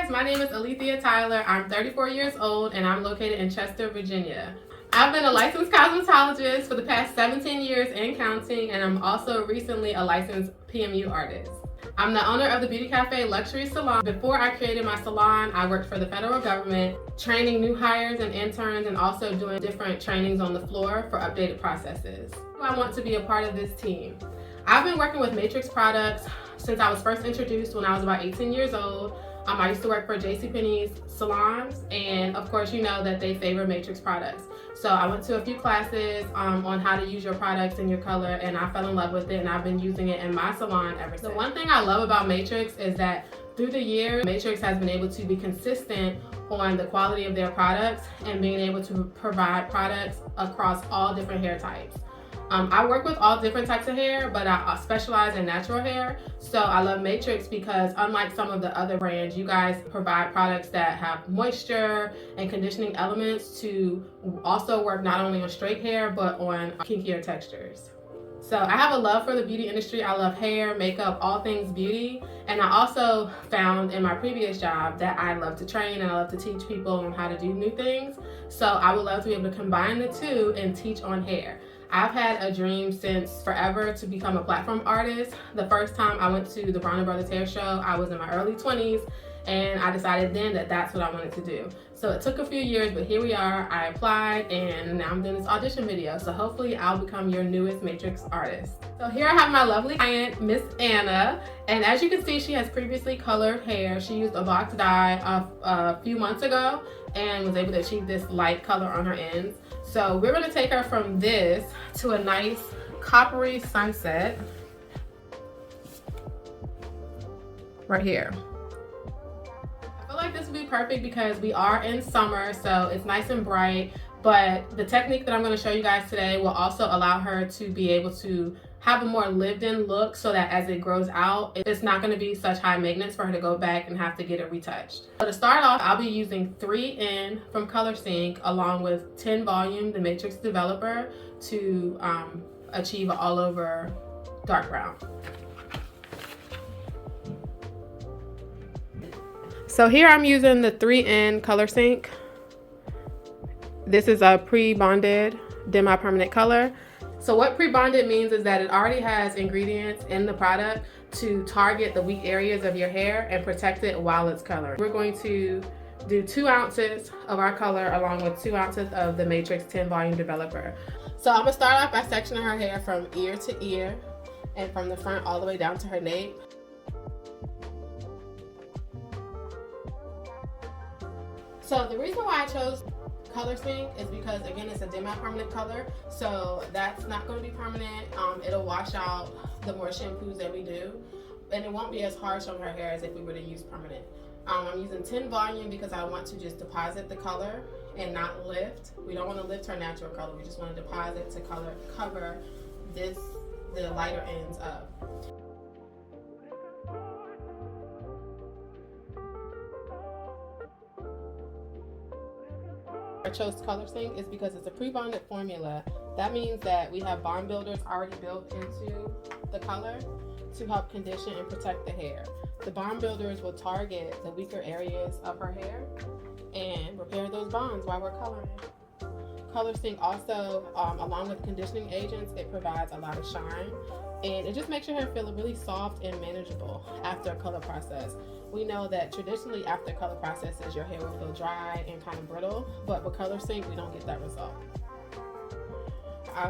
guys, my name is Alethia Tyler. I'm 34 years old and I'm located in Chester, Virginia. I've been a licensed cosmetologist for the past 17 years and counting, and I'm also recently a licensed PMU artist. I'm the owner of the Beauty Cafe Luxury Salon. Before I created my salon, I worked for the federal government, training new hires and interns and also doing different trainings on the floor for updated processes. I want to be a part of this team. I've been working with Matrix products since I was first introduced when I was about 18 years old. I used to work for JCPenney's salons, and of course you know that they favor Matrix products. So I went to a few classes on how to use your products and your color, and I fell in love with it, and I've been using it in my salon ever since. The one thing I love about Matrix is that through the years, Matrix has been able to be consistent on the quality of their products and being able to provide products across all different hair types. I work with all different types of hair, but I specialize in natural hair. So I love Matrix because unlike some of the other brands, you guys provide products that have moisture and conditioning elements to also work not only on straight hair, but on kinkier textures. So I have a love for the beauty industry. I love hair, makeup, all things beauty. And I also found in my previous job that I love to train and I love to teach people on how to do new things. So I would love to be able to combine the two and teach on hair. I've had a dream since forever to become a platform artist. The first time I went to the Brown Brothers hair show, I was in my early 20s, and I decided then that that's what I wanted to do. So it took a few years, but here we are. I applied, and now I'm doing this audition video. So hopefully I'll become your newest Matrix artist. So here I have my lovely client, Miss Anna. And as you can see, she has previously colored hair. She used a box dye a few months ago and was able to achieve this light color on her ends. So we're gonna take her from this to a nice coppery sunset right here. I feel like this would be perfect because we are in summer, so it's nice and bright, but the technique that I'm gonna show you guys today will also allow her to be able to have a more lived-in look so that as it grows out, it's not going to be such high maintenance for her to go back and have to get it retouched. So to start off, I'll be using 3N from ColorSync along with 10 Volume, the Matrix Developer, to achieve an all-over dark brown. So here I'm using the 3N ColorSync. This is a pre-bonded demi-permanent color. So what pre-bonded means is that it already has ingredients in the product to target the weak areas of your hair and protect it while it's coloring. We're going to do 2 ounces of our color along with 2 ounces of the Matrix 10 Volume Developer. So I'm gonna start off by sectioning her hair from ear to ear and from the front all the way down to her nape. So the reason why I chose ColorSync is because, again, it's a demi-permanent color, so that's not going to be permanent. It'll wash out the more shampoos that we do, and it won't be as harsh on her hair as if we were to use permanent. I'm using 10 Volume because I want to just deposit the color and not lift. We don't want to lift her natural color. We just want to deposit to cover the lighter ends up. I chose ColorSync is because it's a pre-bonded formula. That means that we have bond builders already built into the color to help condition and protect the hair. The bond builders will target the weaker areas of her hair and repair those bonds while we're coloring. ColorSync also, along with conditioning agents, it provides a lot of shine, and it just makes your hair feel really soft and manageable after a color process. We know that traditionally after color processes, your hair will feel dry and kind of brittle, but with ColorSync, we don't get that result.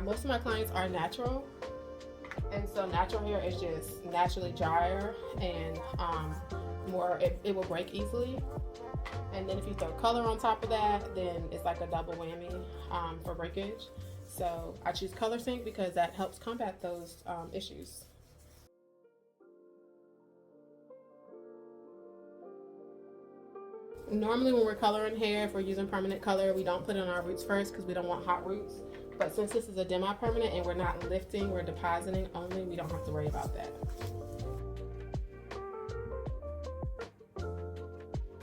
Most of my clients are natural, and so natural hair is just naturally drier and it will break easily. And then if you throw color on top of that, then it's like a double whammy for breakage. So I choose ColorSync because that helps combat those issues. Normally when we're coloring hair, if we're using permanent color, we don't put in our roots first because we don't want hot roots. But since this is a demi-permanent and we're not lifting, we're depositing only, we don't have to worry about that.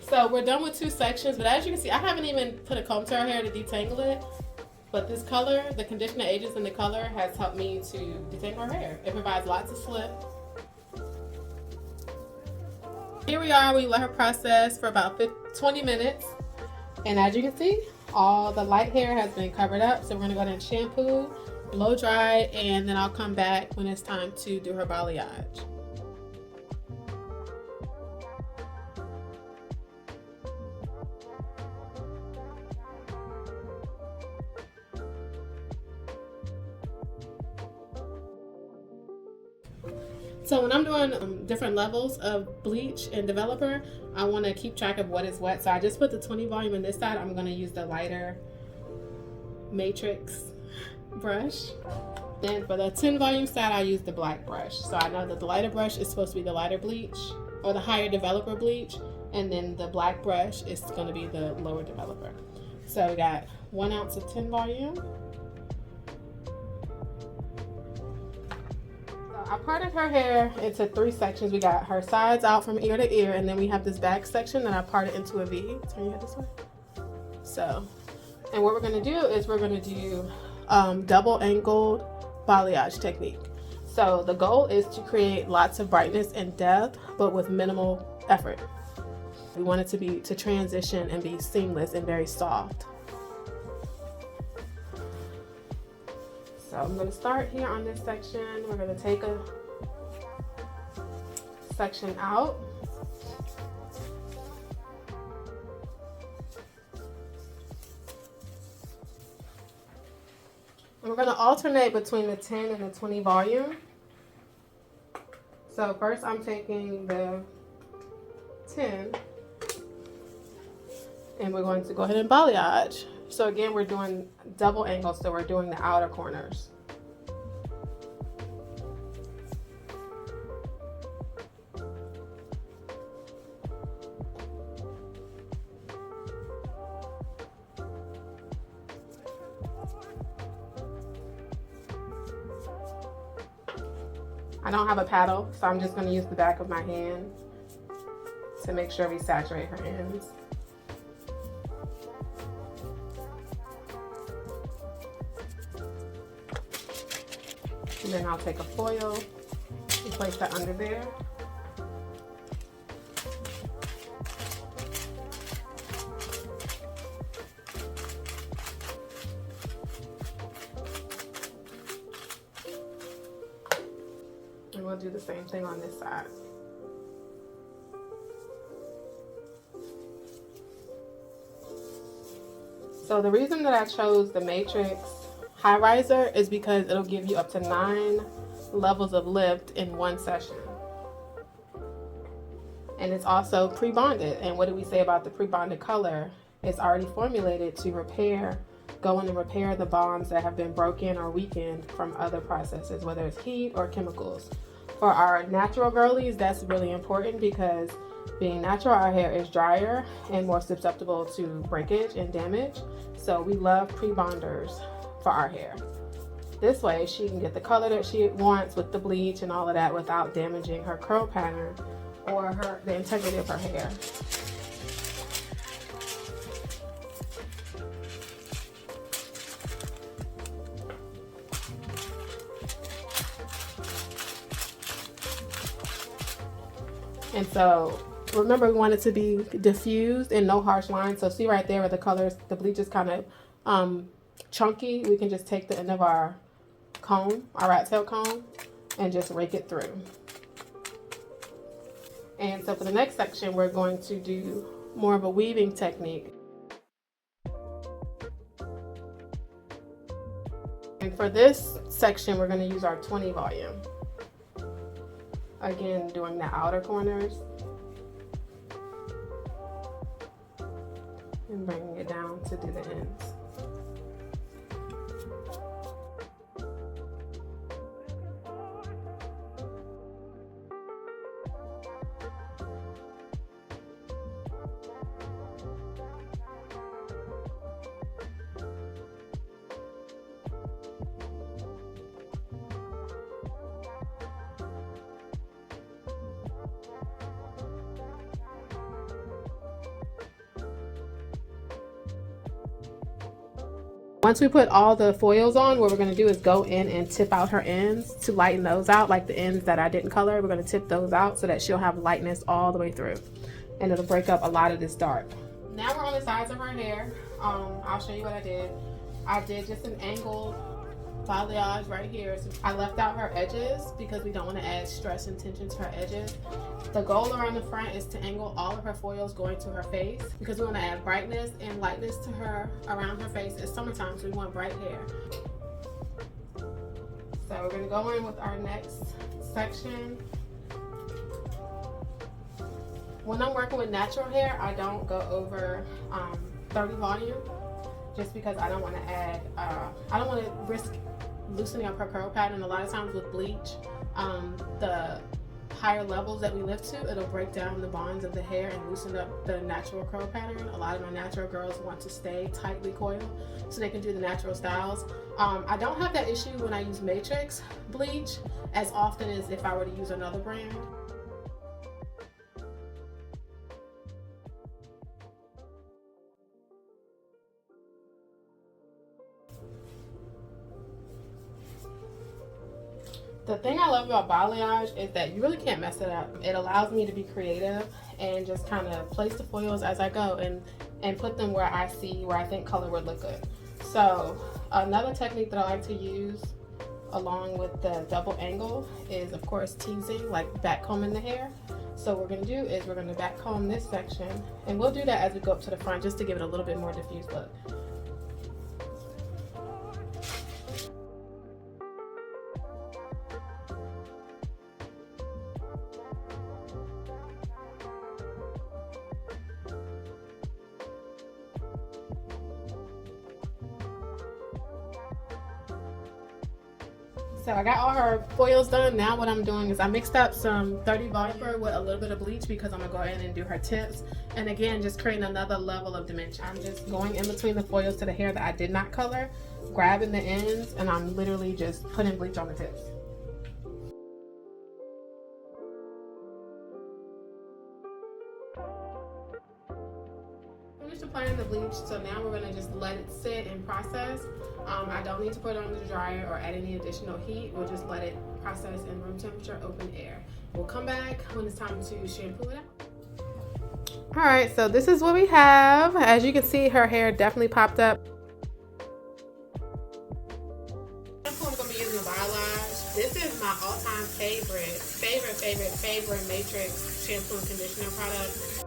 So we're done with 2 sections, but as you can see, I haven't even put a comb to her hair to detangle it. But this color, the conditioner agents in the color, has helped me to detangle her hair. It provides lots of slip. Here we are, we let her process for about 20 minutes. And as you can see, all the light hair has been covered up. So we're gonna go ahead and shampoo, blow dry, and then I'll come back when it's time to do her balayage. So when I'm doing different levels of bleach and developer, I want to keep track of what is what. So I just put the 20 volume in this side. I'm going to use the lighter matrix brush. Then for the 10 volume side, I use the black brush. So I know that the lighter brush is supposed to be the lighter bleach or the higher developer bleach. And then the black brush is going to be the lower developer. So we got 1 ounce of 10 volume. I parted her hair into 3 sections. We got her sides out from ear to ear, and then we have this back section that I parted into a V. Turn your head this way. So, and what we're going to do is we're going to do double angled balayage technique. So the goal is to create lots of brightness and depth, but with minimal effort. We want it to transition and be seamless and very soft. So I'm going to start here on this section. We're going to take a section out. And we're going to alternate between the 10 and the 20 volume. So first I'm taking the 10 and we're going to go ahead and balayage. So again, we're doing double angles, so we're doing the outer corners. I don't have a paddle, so I'm just going to use the back of my hand to make sure we saturate her ends. And then I'll take a foil and place that under there. And we'll do the same thing on this side. So the reason that I chose the Matrix High Riser is because it'll give you up to 9 levels of lift in one session. And it's also pre-bonded. And what do we say about the pre-bonded color? It's already formulated to go in and repair the bonds that have been broken or weakened from other processes, whether it's heat or chemicals. For our natural girlies, that's really important because being natural, our hair is drier and more susceptible to breakage and damage. So we love pre-bonders for our hair. This way she can get the color that she wants with the bleach and all of that without damaging her curl pattern or the integrity of her hair. And so remember, we want it to be diffused and no harsh lines. So see right there where the bleach is kind of chunky, we can just take the end of our comb, our rat tail comb, and just rake it through. And so for the next section, we're going to do more of a weaving technique. And for this section, we're going to use our 20 volume. Again, doing the outer corners and bringing it down to do the ends. Once we put all the foils on, what we're going to do is go in and tip out her ends to lighten those out, like the ends that I didn't color. We're going to tip those out so that she'll have lightness all the way through, and it'll break up a lot of this dark. Now we're on the sides of her hair. I'll show you what I did. I did just an angled balayage right here. So I left out her edges because we don't want to add stress and tension to her edges. The goal around the front is to angle all of her foils going to her face because we want to add brightness and lightness to her around her face. It's summertime, so we want bright hair. So we're going to go in with our next section. When I'm working with natural hair, I don't go over 30 volume just because I don't want to add, I don't want to risk loosening up her curl pattern. A lot of times with bleach, the higher levels that we lift to, it'll break down the bonds of the hair and loosen up the natural curl pattern. A lot of my natural girls want to stay tightly coiled so they can do the natural styles. I don't have that issue when I use matrix bleach as often as if I were to use another brand. The thing I love about balayage is that you really can't mess it up. It allows me to be creative and just kind of place the foils as I go and put them where I think color would look good. So another technique that I like to use along with the double angle is, of course, teasing, like backcombing the hair. So what we're going to do is we're going to backcomb this section, and we'll do that as we go up to the front just to give it a little bit more diffuse look. So I got all her foils done. Now what I'm doing is I mixed up some 30 volume with a little bit of bleach because I'm gonna go ahead and do her tips. And again, just creating another level of dimension. I'm just going in between the foils to the hair that I did not color, grabbing the ends, and I'm literally just putting bleach on the tips. Finished applying the bleach, so now we're gonna just let it sit and process. I don't need to put it on the dryer or add any additional heat. We'll just let it process in room temperature, open air. We'll come back when it's time to shampoo it out. All right, so this is what we have. As you can see, her hair definitely popped up. Shampoo I'm gonna be using the balayage. This is my all-time favorite Matrix shampoo and conditioner product.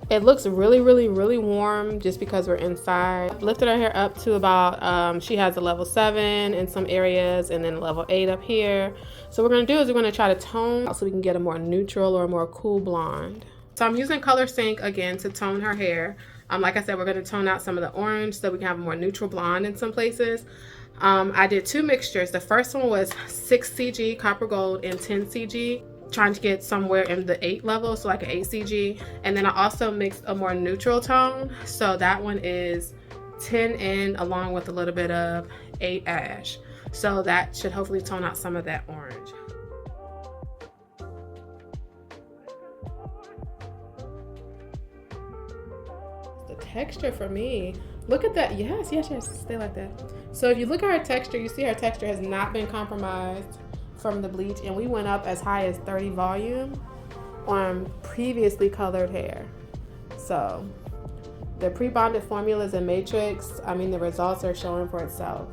It looks really warm just because we're inside. Lifted her hair up to about, she has a level 7 in some areas and then level 8 up here. So what we're gonna do is we're gonna try to tone so we can get a more neutral or a more cool blonde. So I'm using Color Sync again to tone her hair. Like I said, we're gonna tone out some of the orange so we can have a more neutral blonde in some places. I did 2 mixtures. The first one was 6 CG copper gold and 10 CG. Trying to get somewhere in the 8 level, so like an 8 CG. And then I also mixed a more neutral tone, so that one is 10 in along with a little bit of 8 ash. So that should hopefully tone out some of that orange. The texture for me, look at that. Yes, stay like that. So if you look at her texture, you see her texture has not been compromised from the bleach, and we went up as high as 30 volume on previously colored hair. So the pre-bonded formulas and matrix, I mean, the results are showing for itself.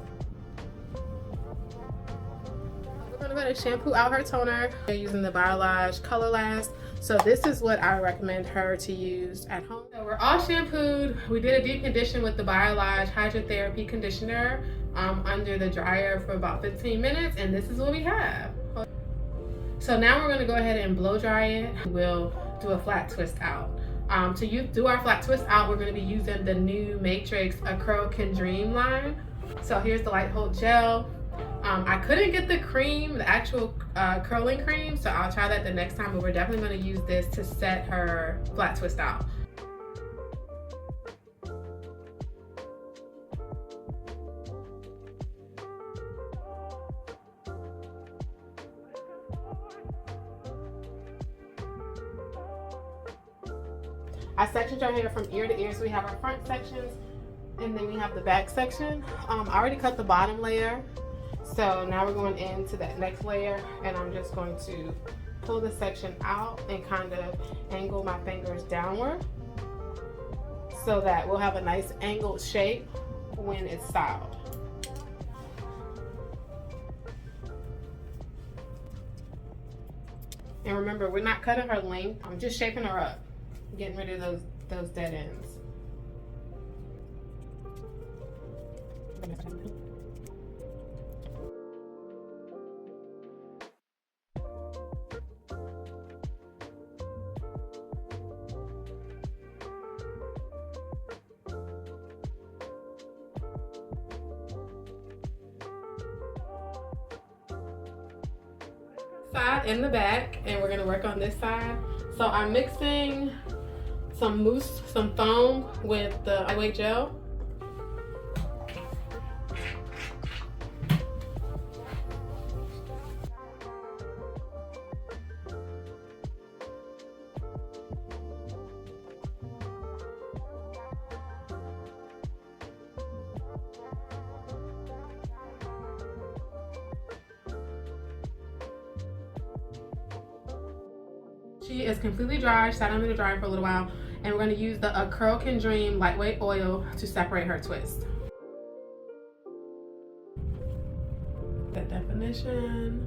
We're gonna go ahead and shampoo out her toner. We're using the balayage Color Last. So this is what I recommend her to use at home. So we're all shampooed. We did a deep condition with the balayage hydrotherapy conditioner under the dryer for about 15 minutes, and this is what we have. So now we're going to go ahead and blow dry it. We'll do a flat twist out. To do our flat twist out, we're going to be using the new Matrix A Curl Can Dream line. So here's the light hold gel. I couldn't get the cream, the actual curling cream, so I'll try that the next time, but we're definitely going to use this to set her flat twist out. I sectioned her hair from ear to ear, so we have our front sections and then we have the back section. I already cut the bottom layer, so now we're going into that next layer, and I'm just going to pull the section out and kind of angle my fingers downward so that we'll have a nice angled shape when it's styled. And remember, we're not cutting her length, I'm just shaping her up, getting rid of those dead ends. Side and the back, and we're going to work on this side. So I'm mixing some mousse, some foam with the lightweight gel. She is completely dry. She sat under the dryer for a little while, and we're going to use the Curl Can Dream lightweight oil to separate her twist. The definition.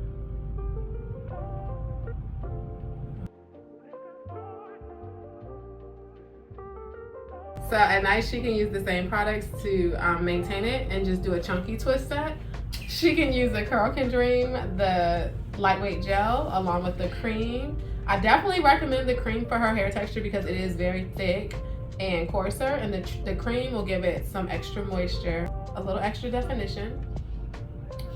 So at night she can use the same products to maintain it and just do a chunky twist set. She can use the Curl Can Dream, the lightweight gel, along with the cream. I definitely recommend the cream for her hair texture because it is very thick and coarser, and the cream will give it some extra moisture, a little extra definition.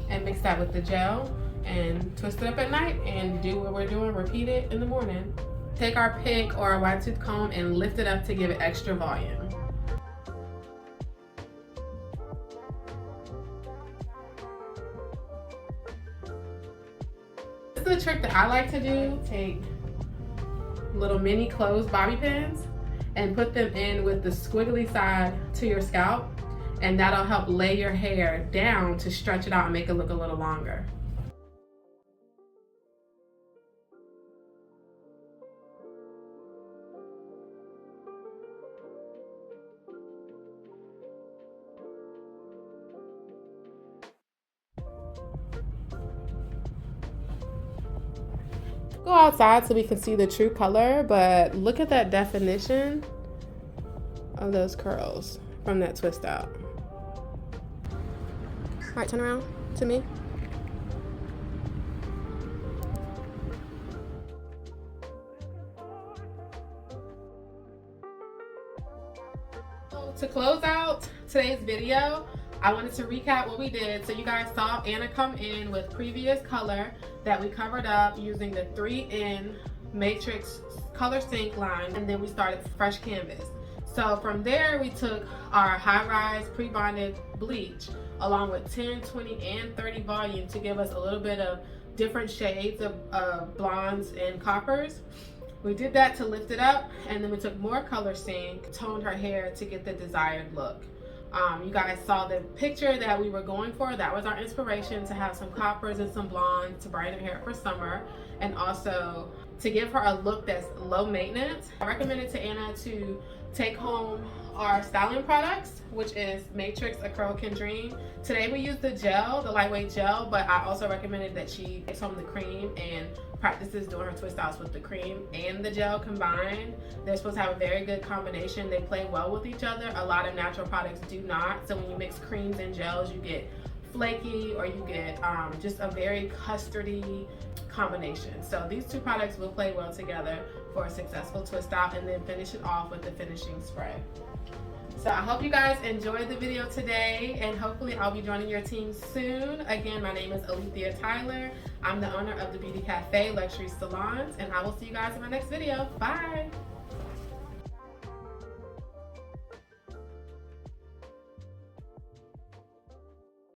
And mix that with the gel and twist it up at night and do what we're doing, repeat it in the morning. Take our pick or a wide tooth comb and lift it up to give it extra volume. This is the trick that I like to do. Take little mini closed bobby pins and put them in with the squiggly side to your scalp, and that'll help lay your hair down to stretch it out and make it look a little longer. Go outside so we can see the true color, but look at that definition of those curls from that twist out. All right, turn around to me. So to close out today's video, I wanted to recap what we did. So you guys saw Anna come in with previous color that we covered up using the 3N Matrix Color Sync line, and then we started fresh canvas. So from there, we took our high-rise pre-bonded bleach along with 10, 20, and 30 volume to give us a little bit of different shades of blondes and coppers. We did that to lift it up, and then we took more Color Sync, toned her hair to get the desired look. You guys saw the picture that we were going for. That was our inspiration, to have some coppers and some blondes to brighten her hair for summer, and also to give her a look that's low maintenance. I recommended to Anna to take home our styling products, which is Matrix A Curl Can Dream. Today we used the gel, the lightweight gel, but I also recommended that she takes home the cream and practices doing her twist outs with the cream and the gel combined. They're supposed to have a very good combination. They play well with each other. A lot of natural products do not. So when you mix creams and gels, you get flaky, or you get just a very custardy combination. So these two products will play well together for a successful twist out, and then finish it off with the finishing spray. So I hope you guys enjoyed the video today, and hopefully I'll be joining your team soon. Again, my name is Alethia Tyler. I'm the owner of the Beauty Cafe Luxury Salons, and I will see you guys in my next video. Bye.